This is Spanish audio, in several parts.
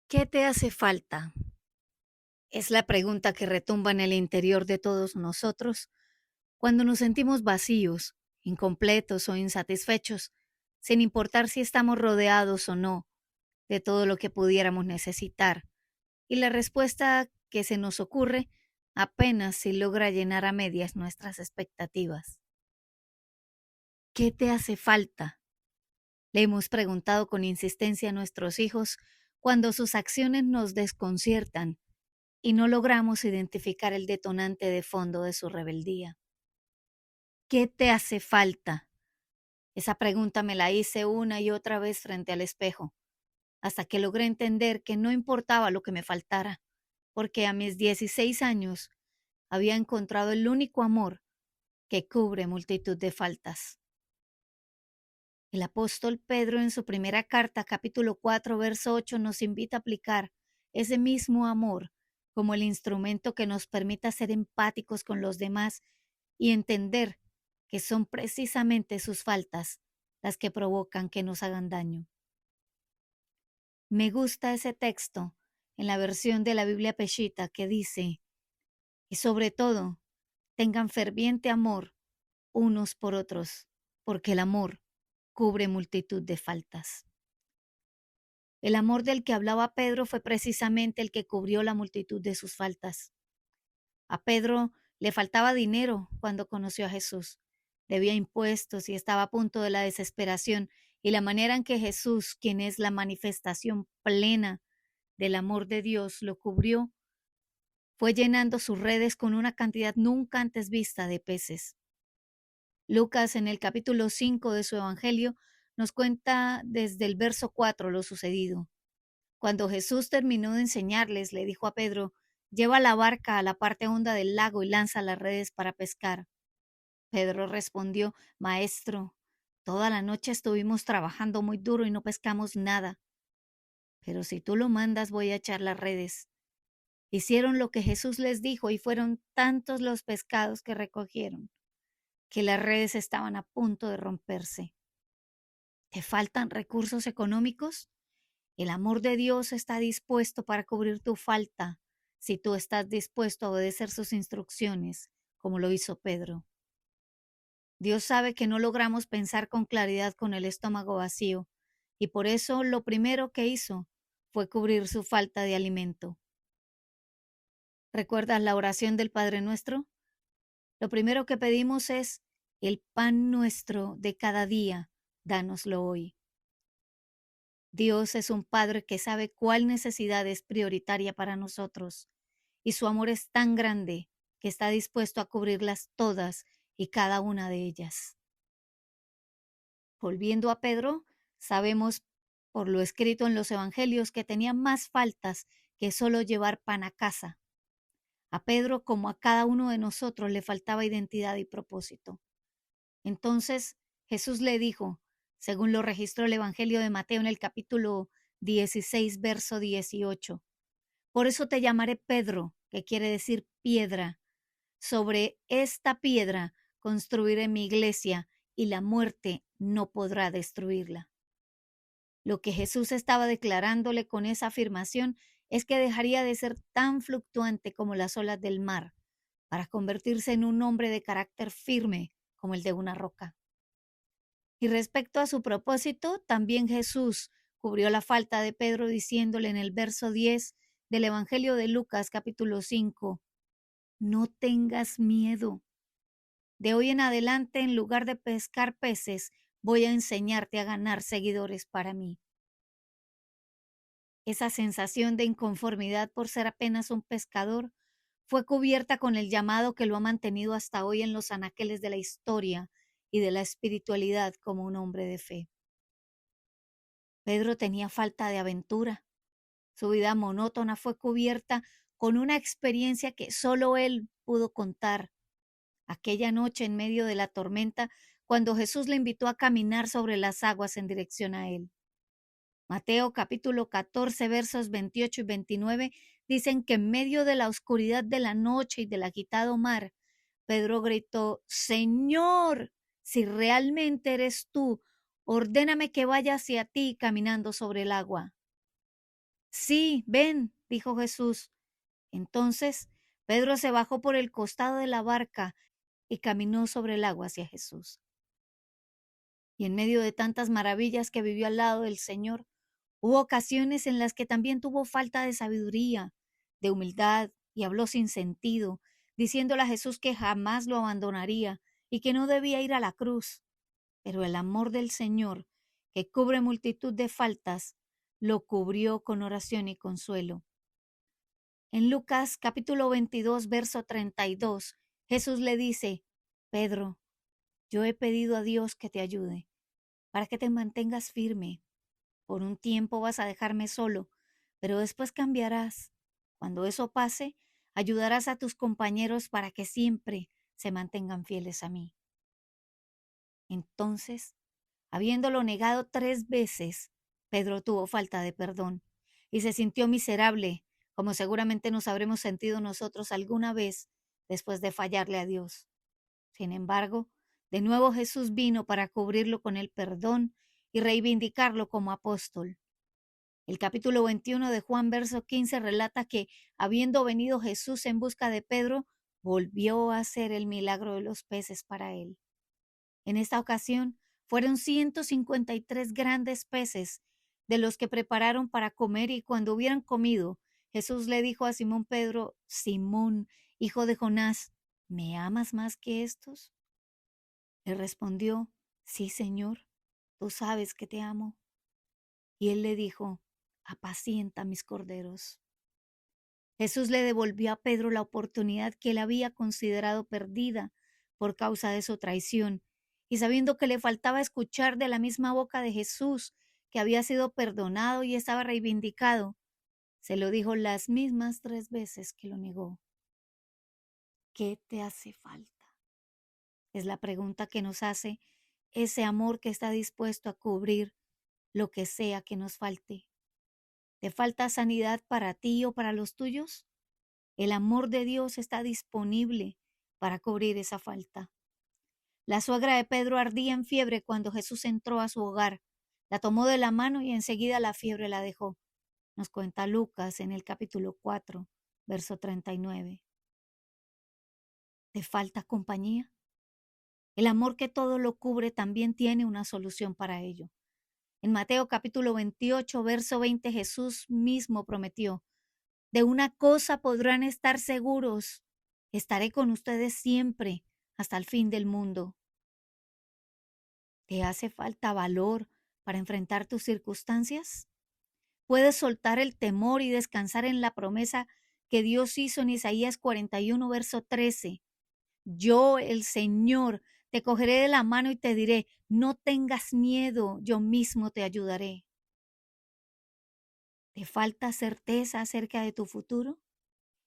¿Qué te hace falta? Es la pregunta que retumba en el interior de todos nosotros cuando nos sentimos vacíos, incompletos o insatisfechos, sin importar si estamos rodeados o no de todo lo que pudiéramos necesitar. Y la respuesta que se nos ocurre apenas si logra llenar a medias nuestras expectativas. ¿Qué te hace falta? Le hemos preguntado con insistencia a nuestros hijos cuando sus acciones nos desconciertan y no logramos identificar el detonante de fondo de su rebeldía. ¿Qué te hace falta? Esa pregunta me la hice una y otra vez frente al espejo, hasta que logré entender que no importaba lo que me faltara, porque a mis 16 años había encontrado el único amor que cubre multitud de faltas. El apóstol Pedro en su primera carta, capítulo 4, verso 8, nos invita a aplicar ese mismo amor como el instrumento que nos permita ser empáticos con los demás y entender que son precisamente sus faltas las que provocan que nos hagan daño. Me gusta ese texto en la versión de la Biblia Peshitta que dice, y sobre todo, tengan ferviente amor unos por otros, porque el amor cubre multitud de faltas. El amor del que hablaba Pedro fue precisamente el que cubrió la multitud de sus faltas. A Pedro le faltaba dinero cuando conoció a Jesús. Debía impuestos y estaba a punto de la desesperación. Y la manera en que Jesús, quien es la manifestación plena del amor de Dios, lo cubrió, fue llenando sus redes con una cantidad nunca antes vista de peces. Lucas, en el capítulo 5 de su Evangelio, nos cuenta desde el verso 4 lo sucedido. Cuando Jesús terminó de enseñarles, le dijo a Pedro, lleva la barca a la parte honda del lago y lanza las redes para pescar. Pedro respondió, Maestro, toda la noche estuvimos trabajando muy duro y no pescamos nada. Pero si tú lo mandas, voy a echar las redes. Hicieron lo que Jesús les dijo y fueron tantos los pescados que recogieron, que las redes estaban a punto de romperse. ¿Te faltan recursos económicos? El amor de Dios está dispuesto para cubrir tu falta si tú estás dispuesto a obedecer sus instrucciones, como lo hizo Pedro. Dios sabe que no logramos pensar con claridad con el estómago vacío, y por eso lo primero que hizo fue cubrir su falta de alimento. ¿Recuerdas la oración del Padre Nuestro? Lo primero que pedimos es, el pan nuestro de cada día, dánoslo hoy. Dios es un Padre que sabe cuál necesidad es prioritaria para nosotros y su amor es tan grande que está dispuesto a cubrirlas todas y cada una de ellas. Volviendo a Pedro, sabemos por lo escrito en los evangelios que tenía más faltas que solo llevar pan a casa. A Pedro, como a cada uno de nosotros, le faltaba identidad y propósito. Entonces Jesús le dijo, según lo registró el Evangelio de Mateo en el capítulo 16, verso 18, por eso te llamaré Pedro, que quiere decir piedra. Sobre esta piedra construiré mi iglesia y la muerte no podrá destruirla. Lo que Jesús estaba declarándole con esa afirmación es que dejaría de ser tan fluctuante como las olas del mar para convertirse en un hombre de carácter firme como el de una roca. Y respecto a su propósito, también Jesús cubrió la falta de Pedro diciéndole en el verso 10 del Evangelio de Lucas capítulo 5, no tengas miedo. De hoy en adelante, en lugar de pescar peces, voy a enseñarte a ganar seguidores para mí. Esa sensación de inconformidad por ser apenas un pescador fue cubierta con el llamado que lo ha mantenido hasta hoy en los anaqueles de la historia y de la espiritualidad como un hombre de fe. Pedro tenía falta de aventura. Su vida monótona fue cubierta con una experiencia que solo él pudo contar. Aquella noche en medio de la tormenta, cuando Jesús le invitó a caminar sobre las aguas en dirección a él. Mateo capítulo 14 versos 28 y 29 dicen que en medio de la oscuridad de la noche y del agitado mar, Pedro gritó, Señor, si realmente eres tú, ordéname que vaya hacia ti caminando sobre el agua. Sí, ven, dijo Jesús. Entonces Pedro se bajó por el costado de la barca y caminó sobre el agua hacia Jesús. Y en medio de tantas maravillas que vivió al lado del Señor, hubo ocasiones en las que también tuvo falta de sabiduría, de humildad, y habló sin sentido, diciéndole a Jesús que jamás lo abandonaría y que no debía ir a la cruz. Pero el amor del Señor, que cubre multitud de faltas, lo cubrió con oración y consuelo. En Lucas capítulo 22, verso 32, Jesús le dice: Pedro, yo he pedido a Dios que te ayude, para que te mantengas firme. Por un tiempo vas a dejarme solo, pero después cambiarás. Cuando eso pase, ayudarás a tus compañeros para que siempre se mantengan fieles a mí. Entonces, habiéndolo negado 3 veces, Pedro tuvo falta de perdón y se sintió miserable, como seguramente nos habremos sentido nosotros alguna vez después de fallarle a Dios. Sin embargo, de nuevo Jesús vino para cubrirlo con el perdón y reivindicarlo como apóstol. El capítulo 21 de Juan, verso 15, relata que, habiendo venido Jesús en busca de Pedro, volvió a hacer el milagro de los peces para él. En esta ocasión fueron 153 grandes peces de los que prepararon para comer, y cuando hubieran comido, Jesús le dijo a Simón Pedro: Simón, hijo de Jonás, ¿me amas más que estos? Le respondió: Sí, Señor, tú sabes que te amo. Y él le dijo: apacienta mis corderos. Jesús le devolvió a Pedro la oportunidad que él había considerado perdida por causa de su traición, y sabiendo que le faltaba escuchar de la misma boca de Jesús que había sido perdonado y estaba reivindicado, se lo dijo las mismas 3 veces que lo negó. ¿Qué te hace falta? Es la pregunta que nos hace ese amor que está dispuesto a cubrir lo que sea que nos falte. ¿Te falta sanidad para ti o para los tuyos? El amor de Dios está disponible para cubrir esa falta. La suegra de Pedro ardía en fiebre cuando Jesús entró a su hogar. La tomó de la mano y enseguida la fiebre la dejó. Nos cuenta Lucas en el capítulo 4, verso 39. ¿Te falta compañía? El amor que todo lo cubre también tiene una solución para ello. En Mateo capítulo 28, verso 20, Jesús mismo prometió: de una cosa podrán estar seguros: estaré con ustedes siempre hasta el fin del mundo. ¿Te hace falta valor para enfrentar tus circunstancias? ¿Puedes soltar el temor y descansar en la promesa que Dios hizo en Isaías 41, verso 13? Yo, el Señor, te cogeré de la mano y te diré: no tengas miedo, yo mismo te ayudaré. ¿Te falta certeza acerca de tu futuro?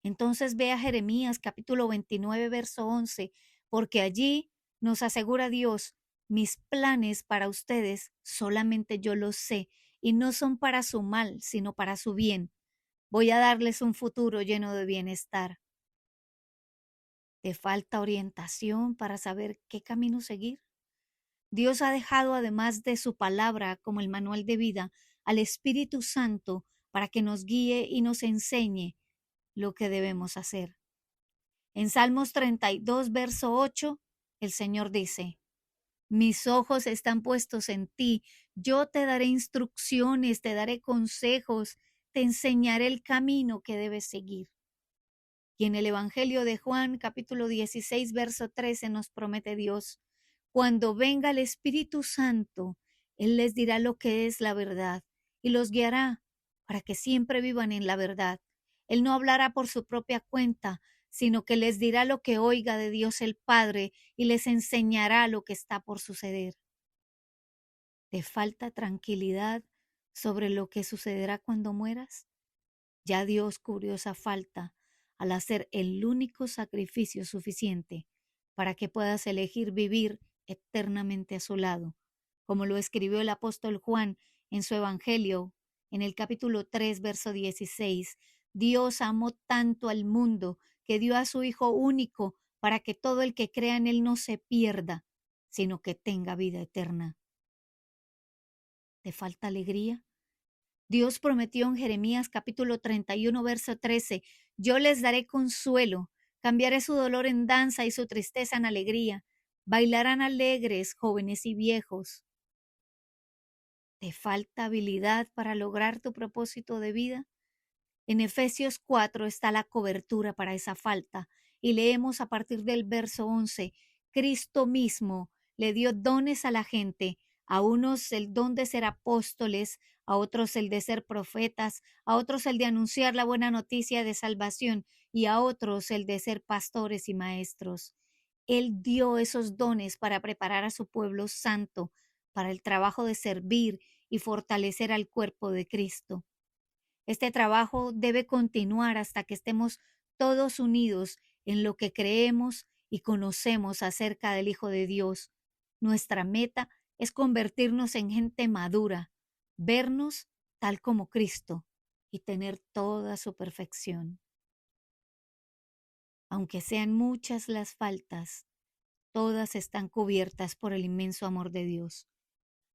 Entonces ve a Jeremías capítulo 29, verso 11, porque allí nos asegura Dios: mis planes para ustedes solamente yo los sé, y no son para su mal, sino para su bien. Voy a darles un futuro lleno de bienestar. ¿Te falta orientación para saber qué camino seguir? Dios ha dejado, además de su palabra como el manual de vida, al Espíritu Santo para que nos guíe y nos enseñe lo que debemos hacer. En Salmos 32, verso 8, el Señor dice: mis ojos están puestos en ti, yo te daré instrucciones, te daré consejos, te enseñaré el camino que debes seguir. Y en el Evangelio de Juan, capítulo 16, verso 13, nos promete Dios: cuando venga el Espíritu Santo, Él les dirá lo que es la verdad y los guiará para que siempre vivan en la verdad. Él no hablará por su propia cuenta, sino que les dirá lo que oiga de Dios el Padre y les enseñará lo que está por suceder. ¿Te falta tranquilidad sobre lo que sucederá cuando mueras? Ya Dios cubrió esa falta al hacer el único sacrificio suficiente para que puedas elegir vivir eternamente a su lado, como lo escribió el apóstol Juan en su Evangelio, en el capítulo 3, verso 16. Dios amó tanto al mundo que dio a su Hijo único para que todo el que crea en Él no se pierda, sino que tenga vida eterna. ¿Te falta alegría? Dios prometió en Jeremías capítulo 31, verso 13, yo les daré consuelo, cambiaré su dolor en danza y su tristeza en alegría. Bailarán alegres jóvenes y viejos. ¿Te falta habilidad para lograr tu propósito de vida? En Efesios 4 está la cobertura para esa falta y leemos a partir del verso 11, Cristo mismo le dio dones a la gente, a unos el don de ser apóstoles, a otros el de ser profetas, a otros el de anunciar la buena noticia de salvación y a otros el de ser pastores y maestros. Él dio esos dones para preparar a su pueblo santo para el trabajo de servir y fortalecer al cuerpo de Cristo. Este trabajo debe continuar hasta que estemos todos unidos en lo que creemos y conocemos acerca del Hijo de Dios. Nuestra meta es convertirnos en gente madura, vernos tal como Cristo y tener toda su perfección. Aunque sean muchas las faltas, todas están cubiertas por el inmenso amor de Dios.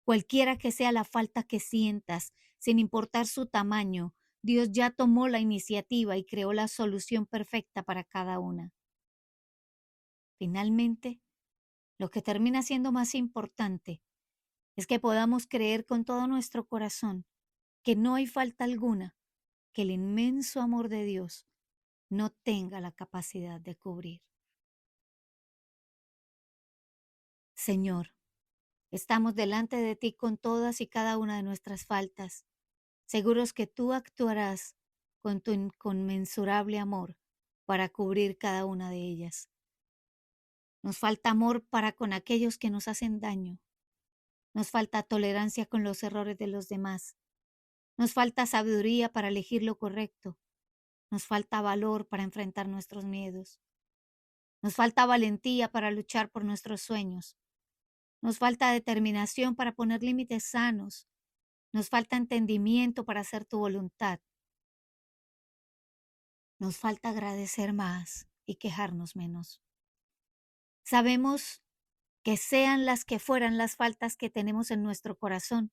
Cualquiera que sea la falta que sientas, sin importar su tamaño, Dios ya tomó la iniciativa y creó la solución perfecta para cada una. Finalmente, lo que termina siendo más importante es que podamos creer con todo nuestro corazón que no hay falta alguna que el inmenso amor de Dios no tenga la capacidad de cubrir. Señor, estamos delante de ti con todas y cada una de nuestras faltas, seguros que tú actuarás con tu inconmensurable amor para cubrir cada una de ellas. Nos falta amor para con aquellos que nos hacen daño. Nos falta tolerancia con los errores de los demás. Nos falta sabiduría para elegir lo correcto. Nos falta valor para enfrentar nuestros miedos. Nos falta valentía para luchar por nuestros sueños. Nos falta determinación para poner límites sanos. Nos falta entendimiento para hacer tu voluntad. Nos falta agradecer más y quejarnos menos. Sabemos que sean las que fueran las faltas que tenemos en nuestro corazón,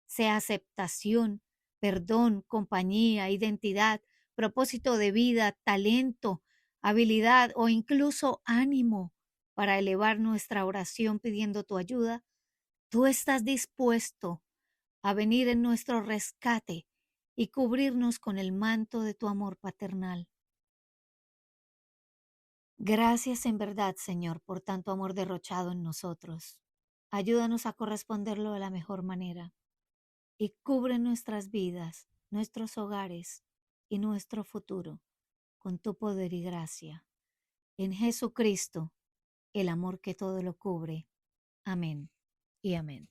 sea aceptación, perdón, compañía, identidad, propósito de vida, talento, habilidad o incluso ánimo para elevar nuestra oración pidiendo tu ayuda, tú estás dispuesto a venir en nuestro rescate y cubrirnos con el manto de tu amor paternal. Gracias en verdad, Señor, por tanto amor derrochado en nosotros. Ayúdanos a corresponderlo de la mejor manera y cubre nuestras vidas, nuestros hogares y nuestro futuro con tu poder y gracia. En Jesucristo, el amor que todo lo cubre. Amén y amén.